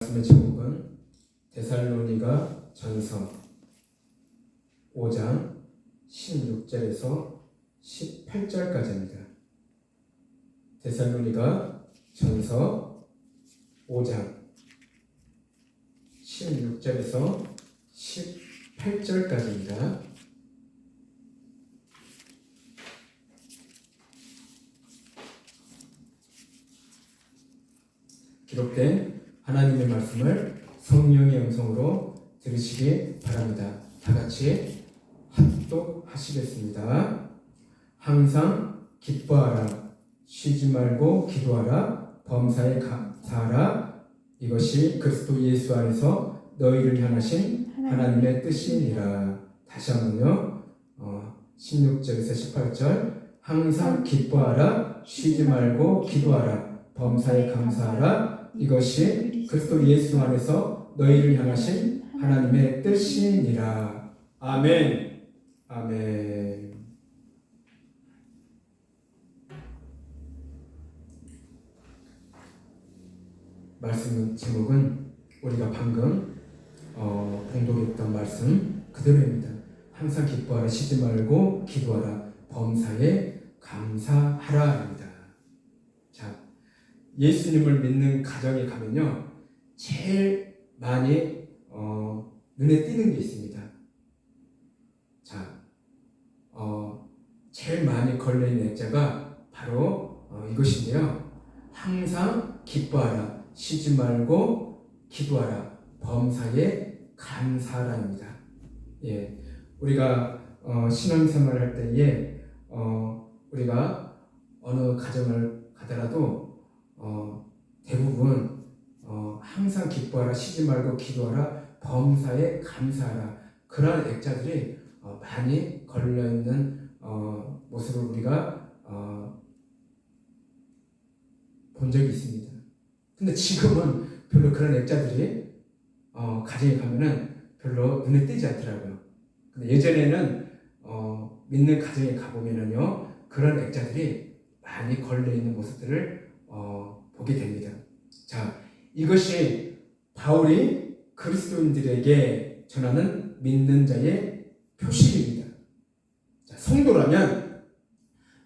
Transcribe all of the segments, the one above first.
말씀의 제목은 데살로니가 전서 5장 16절에서 18절까지입니다. 데살로니가 전서 5장 16절에서 18절까지입니다. 기록된 하나님의 말씀을 성령의 음성으로 들으시기 바랍니다. 다 같이 합독하시겠습니다. 항상 기뻐하라, 쉬지 말고 기도하라, 범사에 감사하라. 이것이 그리스도 예수 안에서 너희를 향하신 하나님의 뜻이니라. 다시 한번요. 16절에서 18절. 항상 기뻐하라, 쉬지 말고 기도하라, 범사에 감사하라. 이것이 그리스도 예수 안에서 너희를 향하신 하나님의 뜻이니라. 아멘. 아멘. 말씀 제목은 우리가 방금 봉독했던 말씀 그대로입니다. 항상 기뻐하라, 쉬지 말고 기도하라, 범사에 감사하라입니다. 자, 예수님을 믿는 가정에 가면요, 제일 많이 눈에 띄는 게 있습니다. 자, 제일 많이 걸려있는 액자가 바로 이것인데요. 항상 기뻐하라, 쉬지 말고 기도하라, 범사에 감사하라입니다. 예, 우리가 신앙생활을 할 때에 우리가 어느 가정을 가더라도 대부분 항상 기뻐하라, 쉬지 말고 기도하라, 범사에 감사하라, 그러한 액자들이 많이 걸려있는 모습을 우리가 본 적이 있습니다. 근데 지금은 별로 그런 액자들이 가정에 가면은 별로 눈에 띄지 않더라고요. 근데 예전에는 믿는 가정에 가보면은요, 그런 액자들이 많이 걸려있는 모습들을 보게 됩니다. 자, 이것이 바울이 그리스도인들에게 전하는 믿는 자의 표식입니다. 자, 성도라면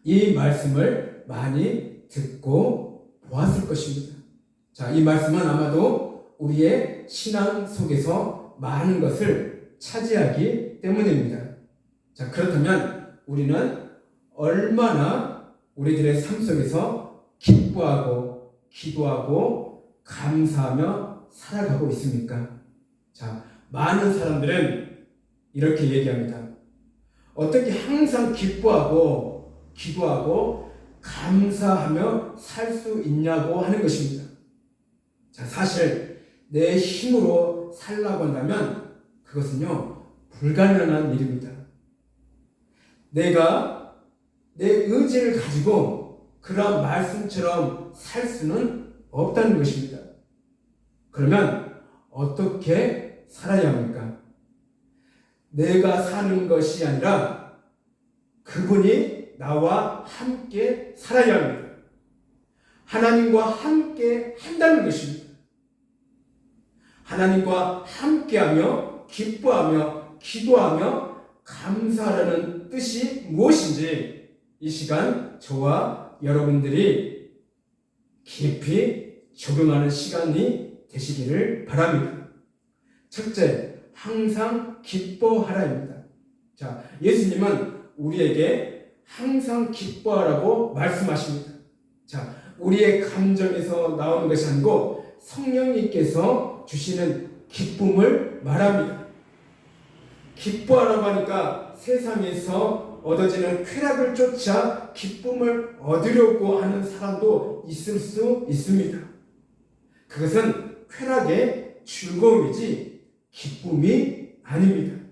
이 말씀을 많이 듣고 보았을 것입니다. 자, 이 말씀은 아마도 우리의 신앙 속에서 많은 것을 차지하기 때문입니다. 자, 그렇다면 우리는 얼마나 우리들의 삶 속에서 기뻐하고 기도하고 감사하며 살아가고 있습니까? 자, 많은 사람들은 이렇게 얘기합니다. 어떻게 항상 기뻐하고 기도하고 감사하며 살 수 있냐고 하는 것입니다. 자, 사실 내 힘으로 살라고 한다면 그것은요, 불가능한 일입니다. 내가 내 의지를 가지고 그런 말씀처럼 살 수는 없다는 것입니다. 그러면 어떻게 살아야 합니까? 내가 사는 것이 아니라 그분이 나와 함께 살아야 합니다. 하나님과 함께 한다는 것입니다. 하나님과 함께하며 기뻐하며 기도하며 감사하라는 뜻이 무엇인지 이 시간 저와 여러분들이 깊이 적용하는 시간이 되시기를 바랍니다. 첫째, 항상 기뻐하라입니다. 자, 예수님은 우리에게 항상 기뻐하라고 말씀하십니다. 자, 우리의 감정에서 나오는 것이 아니고 성령님께서 주시는 기쁨을 말합니다. 기뻐하라고 하니까 세상에서 얻어지는 쾌락을 쫓아 기쁨을 얻으려고 하는 사람도 있을 수 있습니다. 그것은 쾌락의 즐거움이지 기쁨이 아닙니다.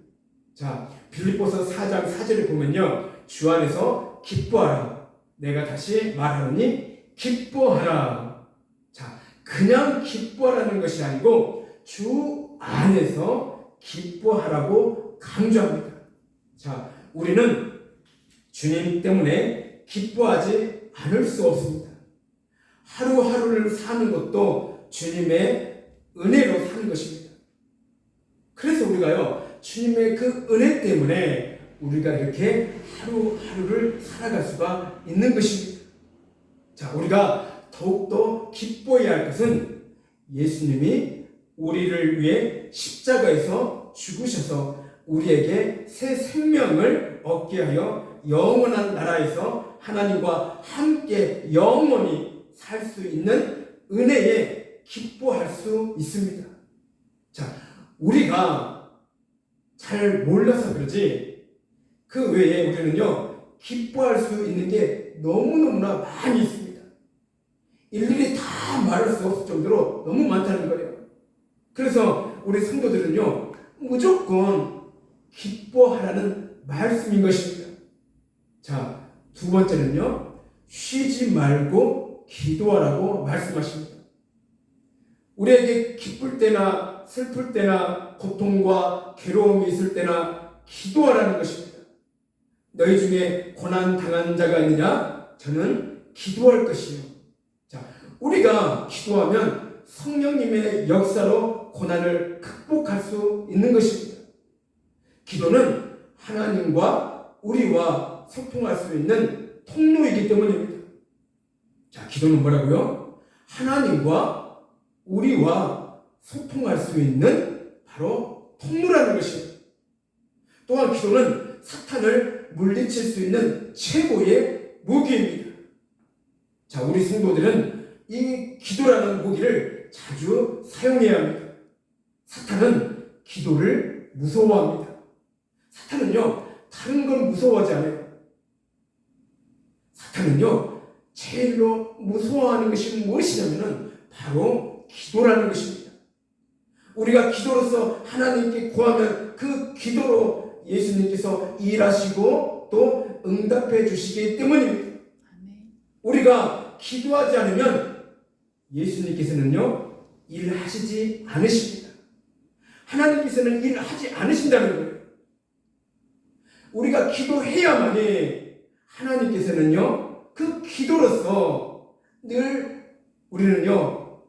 자, 빌립보서 4장 4절을 보면요, 주 안에서 기뻐하라. 내가 다시 말하노니 기뻐하라. 자, 그냥 기뻐하라는 것이 아니고 주 안에서 기뻐하라고 강조합니다. 자, 우리는 주님 때문에 기뻐하지 않을 수 없습니다. 하루하루를 사는 것도 주님의 은혜 주님의 그 은혜 때문에 우리가 이렇게 하루하루를 살아갈 수가 있는 것입니다. 자, 우리가 더욱더 기뻐해야 할 것은 예수님이 우리를 위해 십자가에서 죽으셔서 우리에게 새 생명을 얻게 하여 영원한 나라에서 하나님과 함께 영원히 살 수 있는 은혜에 기뻐할 수 있습니다. 자, 우리가 잘 몰라서 그러지 그 외에 우리는요 기뻐할 수 있는 게 너무너무나 많이 있습니다. 일일이 다 말할 수 없을 정도로 너무 많다는 거예요. 그래서 우리 성도들은요 무조건 기뻐하라는 말씀인 것입니다. 자, 두 번째는요 쉬지 말고 기도하라고 말씀하십니다. 우리에게 기쁠 때나 슬플 때나 고통과 괴로움이 있을 때나 기도하라는 것입니다. 너희 중에 고난 당한 자가 있느냐? 저는 기도할 것이요. 자, 우리가 기도하면 성령님의 역사로 고난을 극복할 수 있는 것입니다. 기도는 하나님과 우리와 소통할 수 있는 통로이기 때문입니다. 자, 기도는 뭐라고요? 하나님과 우리와 소통할 수 있는 바로 통로라는 것입니다. 또한 기도는 사탄을 물리칠 수 있는 최고의 무기입니다. 자, 우리 성도들은 이 기도라는 무기를 자주 사용해야 합니다. 사탄은 기도를 무서워합니다. 사탄은요, 다른 건 무서워하지 않아요. 사탄은요, 제일로 무서워하는 것이 무엇이냐면은 바로 기도라는 것입니다. 우리가 기도로서 하나님께 구하면 그 기도로 예수님께서 일하시고 또 응답해 주시기 때문입니다. 우리가 기도하지 않으면 예수님께서는요 일하시지 않으십니다. 하나님께서는 일하지 않으신다는 거예요. 우리가 기도해야만이 하나님께서는요 그 기도로서 늘 우리는요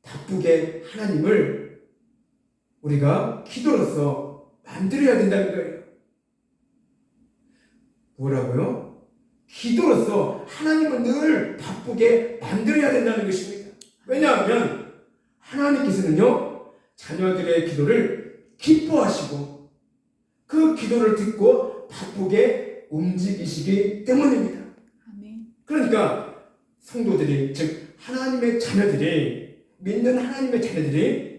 바쁘게 하나님을 우리가 기도로서 만들어야 된다는 거예요. 뭐라고요? 기도로서 하나님을 늘 바쁘게 만들어야 된다는 것입니다. 왜냐하면 하나님께서는요 자녀들의 기도를 기뻐하시고 그 기도를 듣고 바쁘게 움직이시기 때문입니다. 그러니까 성도들이 즉 하나님의 자녀들이 믿는 하나님의 자녀들이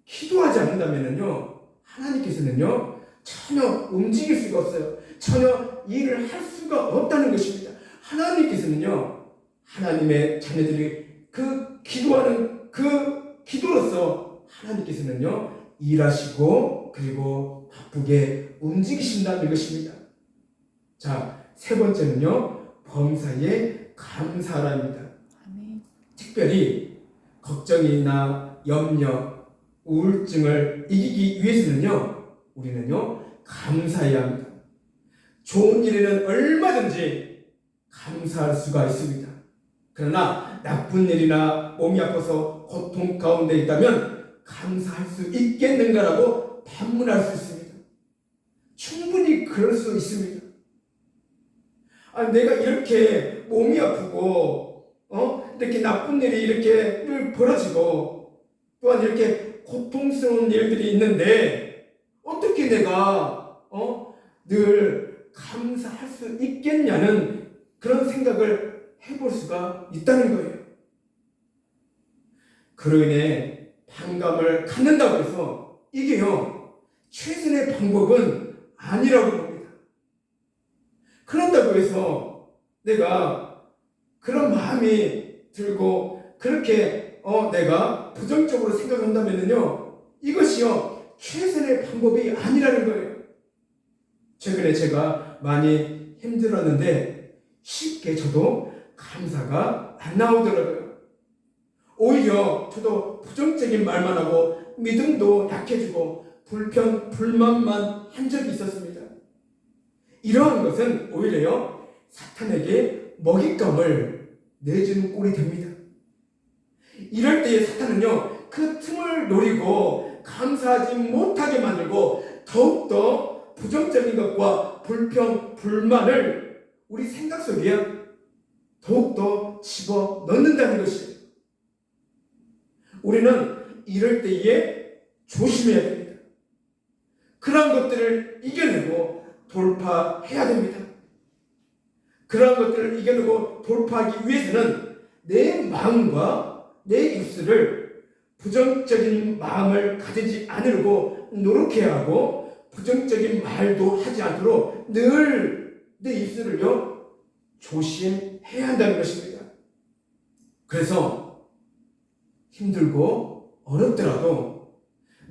기도하지 않는다면요 하나님께서는요 전혀 움직일 수가 없어요. 전혀 일을 할 수가 없다는 것입니다. 하나님께서는요 하나님의 자녀들이 그 기도하는 그 기도로서 하나님께서는요 일하시고 그리고 바쁘게 움직이신다는 것입니다. 자, 세 번째는요 범사에 감사하라입니다. 특별히 걱정이나 염려, 우울증을 이기기 위해서는요 우리는요 감사해야 합니다. 좋은 일에는 얼마든지 감사할 수가 있습니다. 그러나 나쁜 일이나 몸이 아파서 고통 가운데 있다면 감사할 수 있겠는가라고 반문할 수 있습니다. 충분히 그럴 수 있습니다. 내가 이렇게 몸이 아프고 이렇게 나쁜 일이 이렇게 늘 벌어지고 또한 이렇게 고통스러운 일들이 있는데 어떻게 내가 늘 감사할 수 있겠냐는 그런 생각을 해볼 수가 있다는 거예요. 그로 인해 반감을 갖는다고 해서 이게요 최선의 방법은 아니라고 봅니다. 그런다고 해서 내가 그런 마음이 들고 그렇게 내가 부정적으로 생각한다면요 이것이요 최선의 방법이 아니라는 거예요. 최근에 제가 많이 힘들었는데 쉽게 저도 감사가 안 나오더라고요. 오히려 저도 부정적인 말만 하고 믿음도 약해지고 불평, 불만만 한 적이 있었습니다. 이러한 것은 오히려요 사탄에게 먹잇감을 내주는 꼴이 됩니다. 이럴 때에 사탄은요 그 틈을 노리고 감사하지 못하게 만들고 더욱더 부정적인 것과 불평, 불만을 우리 생각 속에 더욱더 집어넣는다는 것이에요. 우리는 이럴 때에 조심해야 됩니다. 그러한 것들을 이겨내고 돌파해야 됩니다. 그러한 것들을 이겨내고 돌파하기 위해서는 내 마음과 내 입술을 부정적인 마음을 가지지 않으려고 노력해야 하고 부정적인 말도 하지 않도록 늘 내 입술을요 조심해야 한다는 것입니다. 그래서 힘들고 어렵더라도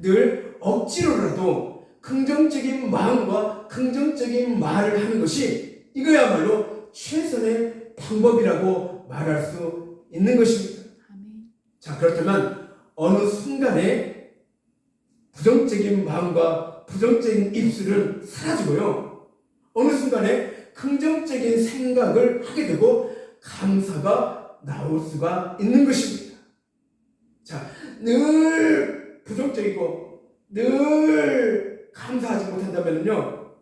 늘 억지로라도 긍정적인 마음과 긍정적인 말을 하는 것이 이거야말로 최선의 방법이라고 말할 수 있는 것입니다. 자, 그렇다면 어느 순간에 부정적인 마음과 부정적인 입술은 사라지고요, 어느 순간에 긍정적인 생각을 하게 되고 감사가 나올 수가 있는 것입니다. 자, 늘 부정적이고 늘 감사하지 못한다면요,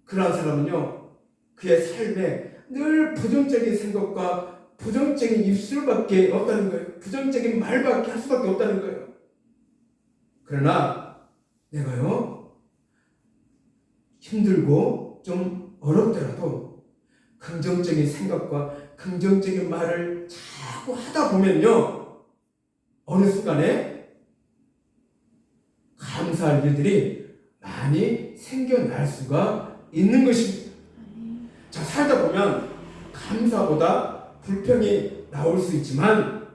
그러한 사람은요 그의 삶에 늘 부정적인 생각과 부정적인 입술밖에 없다는 거예요. 부정적인 말밖에 할 수밖에 없다는 거예요. 그러나 내가요 힘들고 좀 어렵더라도 긍정적인 생각과 긍정적인 말을 자꾸 하다 보면요 어느 순간에 감사할 일들이 많이 생겨날 수가 있는 것입니다. 자, 살다 보면 감사보다 불평이 나올 수 있지만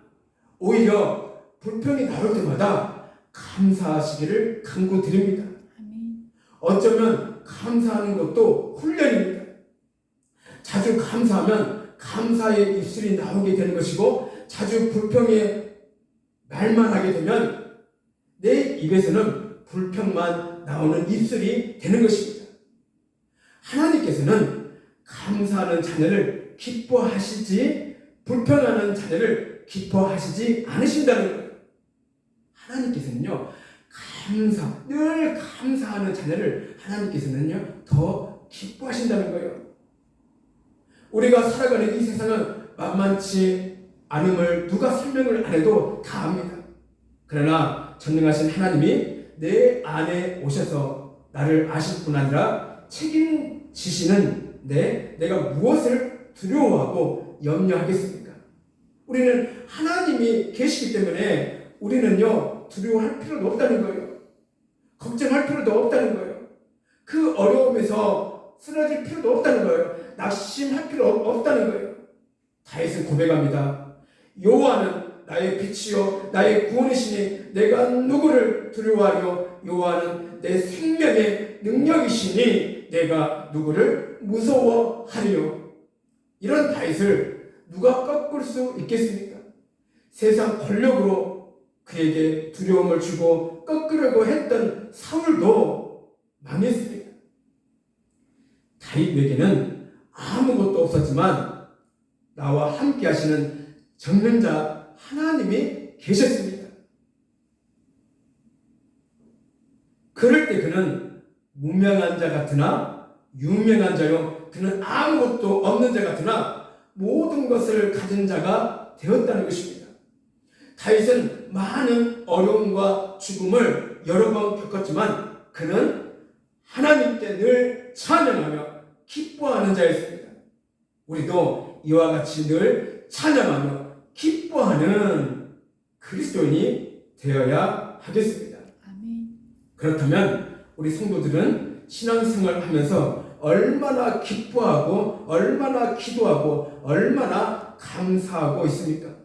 오히려 불평이 나올 때마다 감사하시기를 간구드립니다. 어쩌면 감사하는 것도 훈련입니다. 자주 감사하면 감사의 입술이 나오게 되는 것이고, 자주 불평의 말만 하게 되면 내 입에서는 불평만 나오는 입술이 되는 것입니다. 하나님께서는 감사하는 자녀를 기뻐하시지 불평하는 자녀를 기뻐하시지 않으신다는 거예요. 하나님께서는요 늘 감사하는 자녀를 하나님께서는요 더 기뻐하신다는 거예요. 우리가 살아가는 이 세상은 만만치 않음을 누가 설명을 안 해도 다 압니다. 그러나 전능하신 하나님이 내 안에 오셔서 나를 아실 뿐 아니라 책임지시는 내가 무엇을 두려워하고 염려하겠습니까? 우리는 하나님이 계시기 때문에 우리는요 두려워할 필요도 없다는 거예요. 걱정할 필요도 없다는 거예요. 그 어려움에서 쓰러질 필요도 없다는 거예요. 낙심할 필요 없다는 거예요. 다윗은 고백합니다. 여호와는 나의 빛이요 나의 구원이시니 내가 누구를 두려워하려? 여호와는 내 생명의 능력이시니 내가 누구를 무서워하리요? 이런 다윗을 누가 꺾을 수 있겠습니까? 세상 권력으로 그에게 두려움을 주고 꺾으려고 했던 사울도 망했습니다. 다윗에게는 아무것도 없었지만 나와 함께 하시는 전능자 하나님이 계셨습니다. 그럴 때 그는 무명한 자 같으나 유명한 자요, 그는 아무것도 없는 자 같으나 모든 것을 가진 자가 되었다는 것입니다. 다윗은 많은 어려움과 죽음을 여러 번 겪었지만 그는 하나님께 늘 찬양하며 기뻐하는 자였습니다. 우리도 이와 같이 늘 찬양하며 기뻐하는 그리스도인이 되어야 하겠습니다. 아멘. 그렇다면 우리 성도들은 신앙생활을 하면서 얼마나 기뻐하고 얼마나 기도하고 얼마나 감사하고 있습니까?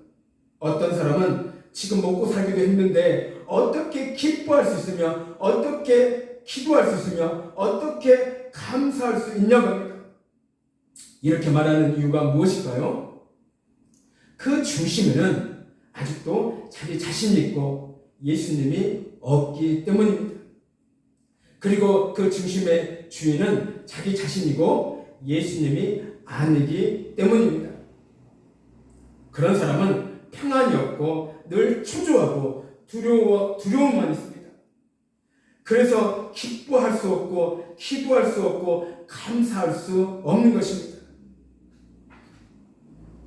어떤 사람은 지금 먹고 살기도 힘든데 어떻게 기뻐할 수 있으며 어떻게 기도할 수 있으며 어떻게 감사할 수 있냐고 합니다. 이렇게 말하는 이유가 무엇일까요? 그 중심에는 아직도 자기 자신이 있고 예수님이 없기 때문입니다. 그리고 그 중심의 주인은 자기 자신이고 예수님이 아니기 때문입니다. 그런 사람은 평안이 없고 늘 초조하고 두려움만 있습니다. 그래서 기뻐할 수 없고 기도할 수 없고 감사할 수 없는 것입니다.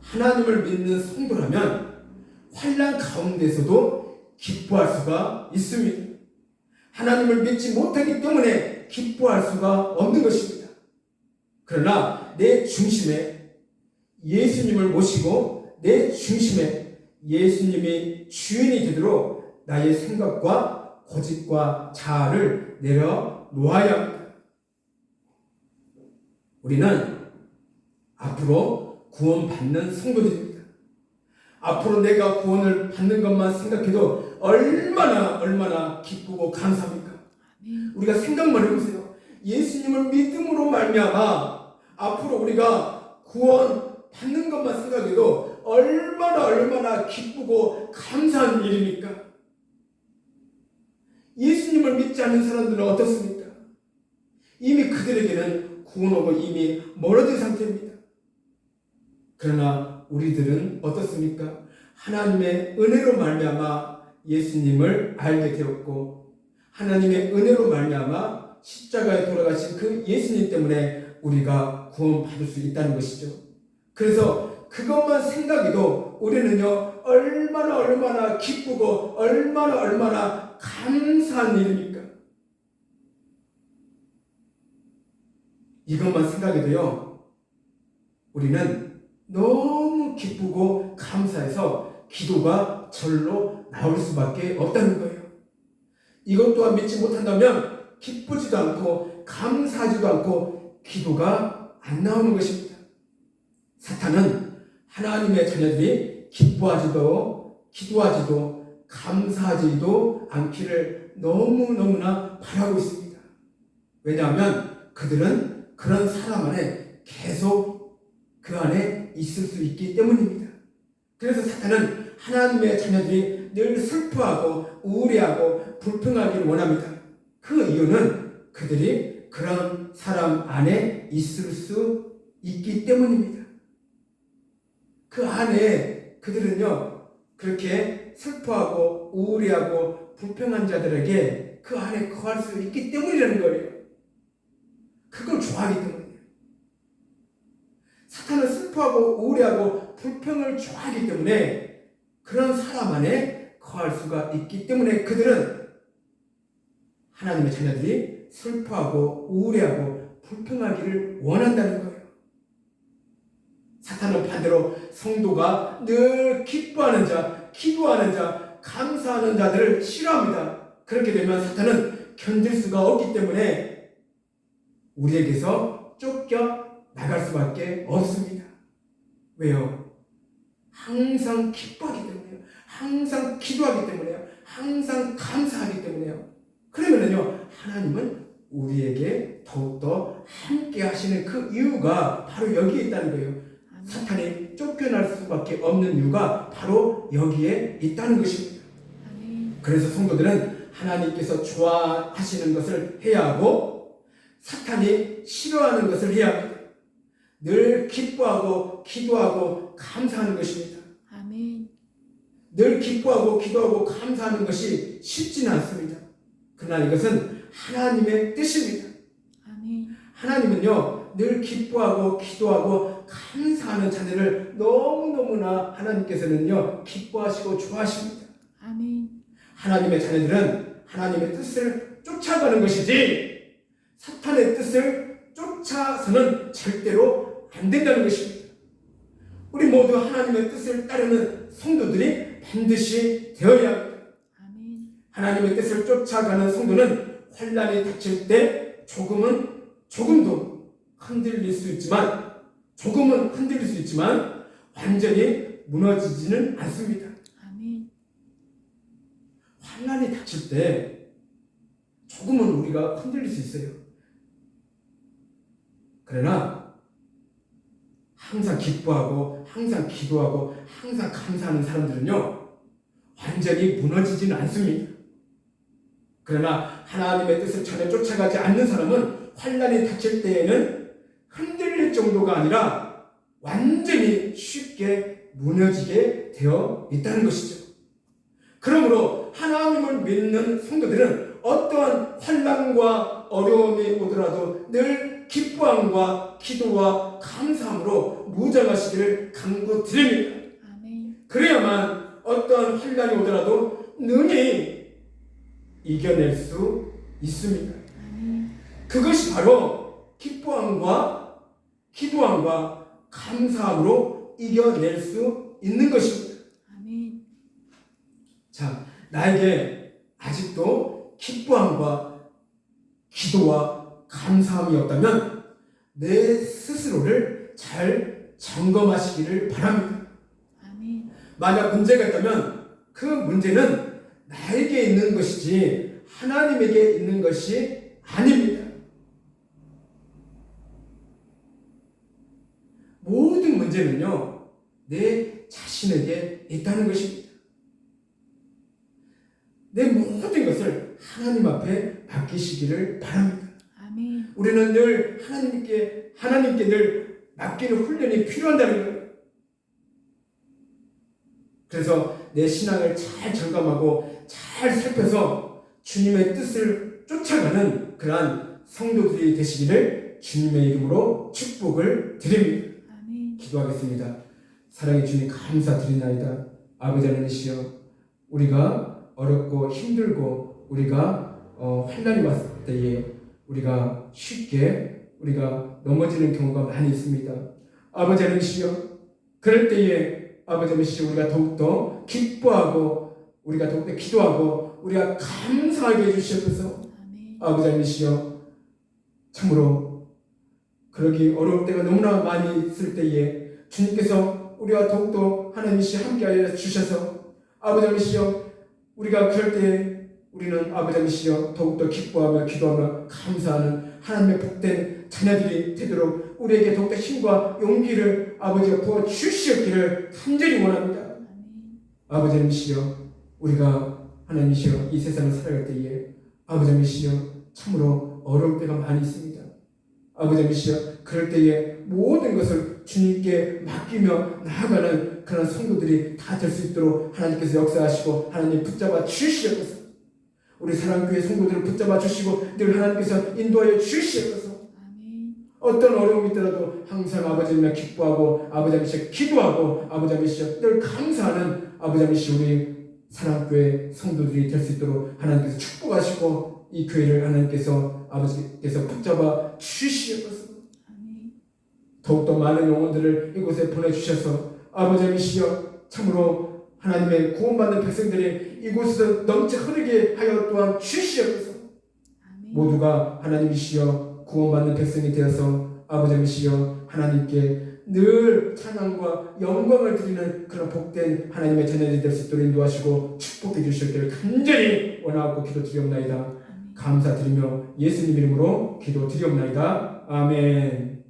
하나님을 믿는 성도라면 환난 가운데서도 기뻐할 수가 있습니다. 하나님을 믿지 못하기 때문에 기뻐할 수가 없는 것입니다. 그러나 내 중심에 예수님을 모시고 내 중심에 예수님이 주인이 되도록 나의 생각과 고집과 자아를 내려놓아야 합니다. 우리는 앞으로 구원받는 성도들입니다. 앞으로 내가 구원을 받는 것만 생각해도 얼마나 기쁘고 감사합니까? 우리가 생각만 해보세요. 예수님을 믿음으로 말미암아 앞으로 우리가 구원 받는 것만 생각해도 얼마나 기쁘고 감사한 일입니까? 예수님을 믿지 않는 사람들은 어떻습니까? 이미 그들에게는 구원하고 이미 멀어진 상태입니다. 그러나 우리들은 어떻습니까? 하나님의 은혜로 말미암아 예수님을 알게 되었고 하나님의 은혜로 말미암아 십자가에 돌아가신 그 예수님 때문에 우리가 구원받을 수 있다는 것이죠. 그래서 그것만 생각해도 우리는요 얼마나 기쁘고 얼마나 감사한 일입니까? 이것만 생각해도요 우리는 너무 기쁘고 감사해서 기도가 절로 나올 수밖에 없다는 거예요. 이것 또한 믿지 못한다면 기쁘지도 않고 감사하지도 않고 기도가 안 나오는 것입니다. 사탄은 하나님의 자녀들이 기뻐하지도 기도하지도 감사하지도 않기를 너무나 바라고 있습니다. 왜냐하면 그들은 그런 사람 안에 계속 그 안에 있을 수 있기 때문입니다. 그래서 사탄은 하나님의 자녀들이 늘 슬퍼하고 우울해하고 불평하기를 원합니다. 그 이유는 그들이 그런 사람 안에 있을 수 있기 때문입니다. 그 안에 그들은요 그렇게 슬퍼하고 우울해하고 불평한 자들에게 그 안에 거할 수 있기 때문이라는 거예요. 그걸 좋아하기 때문이에요. 사탄은 슬퍼하고 우울해하고 불평을 좋아하기 때문에 그런 사람 안에 거할 수가 있기 때문에 그들은 하나님의 자녀들이 슬퍼하고 우울해하고 불평하기를 원한다는 거예요. 사탄은 반대로 성도가 늘 기뻐하는 자, 기도하는 자, 감사하는 자들을 싫어합니다. 그렇게 되면 사탄은 견딜 수가 없기 때문에 우리에게서 쫓겨 나갈 수밖에 없습니다. 왜요? 항상 기뻐하기 때문에요. 항상 기도하기 때문에요. 항상 감사하기 때문에요. 그러면은요, 하나님은 우리에게 더욱더 함께 하시는 그 이유가 바로 여기에 있다는 거예요. 사탄이 쫓겨날 수밖에 없는 이유가 바로 여기에 있다는 것입니다. 그래서 성도들은 하나님께서 좋아하시는 것을 해야 하고 사탄이 싫어하는 것을 해야 합니다. 늘 기뻐하고 기도하고 감사하는 것입니다. 아멘. 늘 기뻐하고 기도하고 감사하는 것이 쉽지는 않습니다. 그러나 이것은 하나님의 뜻입니다. 아멘. 하나님은요 늘 기뻐하고 기도하고 감사하는 자들을 너무너무나 하나님께서는요 기뻐하시고 좋아하십니다. 아멘. 하나님의 자녀들은 하나님의 뜻을 쫓아가는 것이지 사탄의 뜻을 쫓아서는 절대로 안 된다는 것입니다. 우리 모두 하나님의 뜻을 따르는 성도들이 반드시 되어야 합니다. 아멘. 하나님의 뜻을 쫓아가는 성도는 환난이 닥칠 때 조금도 흔들릴 수 있지만 완전히 무너지지는 않습니다. 아멘. 환난이 닥칠 때 조금은 우리가 흔들릴 수 있어요. 그러나 항상 기뻐하고 항상 기도하고 항상 감사하는 사람들은요 완전히 무너지지는 않습니다. 그러나 하나님의 뜻을 전혀 쫓아가지 않는 사람은 환난이 닥칠 때에는 흔들릴 정도가 아니라 완전히 쉽게 무너지게 되어 있다는 것이죠. 그러므로 하나님 하나님을 믿는 성도들은 어떠한 환난과 어려움이 오더라도 늘 기뻐함과 기도와 감사함으로 무장하시기를 간구드립니다. 아멘. 그래야만 어떠한 환난이 오더라도 능히 이겨낼 수 있습니다. 아멘. 그것이 바로 기뻐함과 기도함과 감사함으로 이겨낼 수 있는 것입니다. 아멘. 자, 나에게 아직도 기뻐함과 기도와 감사함이 없다면 내 스스로를 잘 점검하시기를 바랍니다. 아멘. 만약 문제가 있다면 그 문제는 나에게 있는 것이지 하나님에게 있는 것이 아닙니다. 모든 문제는요, 내 자신에게 있다는 것입니다. 내 모든 것을 하나님 앞에 맡기시기를 바랍니다. 아멘. 우리는 늘 하나님께 늘 맡기는 훈련이 필요한다는 거예요. 그래서 내 신앙을 잘 점검하고 잘 살펴서 주님의 뜻을 쫓아가는 그러한 성도들이 되시기를 주님의 이름으로 축복을 드립니다. 아멘. 기도하겠습니다. 사랑의 주님 감사드리나이다. 아버지 하나님이시여, 우리가 어렵고 힘들고 우리가 환난이 왔을 때에 우리가 쉽게 우리가 넘어지는 경우가 많이 있습니다. 아버지 하나님이시여, 그럴 때에 아버지 하나님이시여, 우리가 더욱더 기뻐하고 우리가 더욱더 기도하고 우리가 감사하게 해주시옵소서. 아멘. 아버지 하나님이시여, 참으로 그러기 어려울 때가 너무나 많이 있을 때에 주님께서 우리와 더욱더 하나님이시여 함께하여 주셔서 아버지 하나님이시여, 우리가 그럴 때 우리는 아버지 하나님이시여 더욱더 기뻐하며 기도하며 감사하는 하나님의 복된 자녀들이 되도록 우리에게 더욱더 힘과 용기를 아버지가 부어 주시옵기를 간절히 원합니다. 아멘. 아버지 하나님이시여, 우리가 하나님이시여 이 세상을 살아갈 때에 아버지 하나님이시여 참으로 어려울 때가 많이 있습니다. 아버지 하나님이시여, 그럴 때에 모든 것을 주님께 맡기며 나아가는 그런 성도들이 다 될 수 있도록 하나님께서 역사하시고 하나님 붙잡아 주시옵소서. 우리 사랑교회 성도들을 붙잡아 주시고 늘 하나님께서 인도하여 주시옵소서. 아멘. 어떤 어려움이 있더라도 항상 아버지 하나님 기뻐하고 아버지 하나님 기도하고 아버지 하나님 늘 감사하는 아버지 하나님 우리 사랑교회 성도들이 될 수 있도록 하나님께서 축복하시고 이 교회를 하나님께서 아버지께서 붙잡아 주시옵소서. 아멘. 더욱더 많은 영혼들을 이곳에 보내주셔서 아버지 하나님이시여 참으로 하나님의 구원받는 백성들이 이곳에서 넘쳐 흐르게 하여 또한 주시옵소서. 아멘. 모두가 하나님이시여 구원받는 백성이 되어서 아버지 하나님이시여 하나님께 늘 찬양과 영광을 드리는 그런 복된 하나님의 자녀들이 될 수 있도록 인도하시고 축복해 주시기를 간절히 원하고 기도드리옵나이다. 아멘. 감사드리며 예수님 이름으로 기도드리옵나이다. 아멘.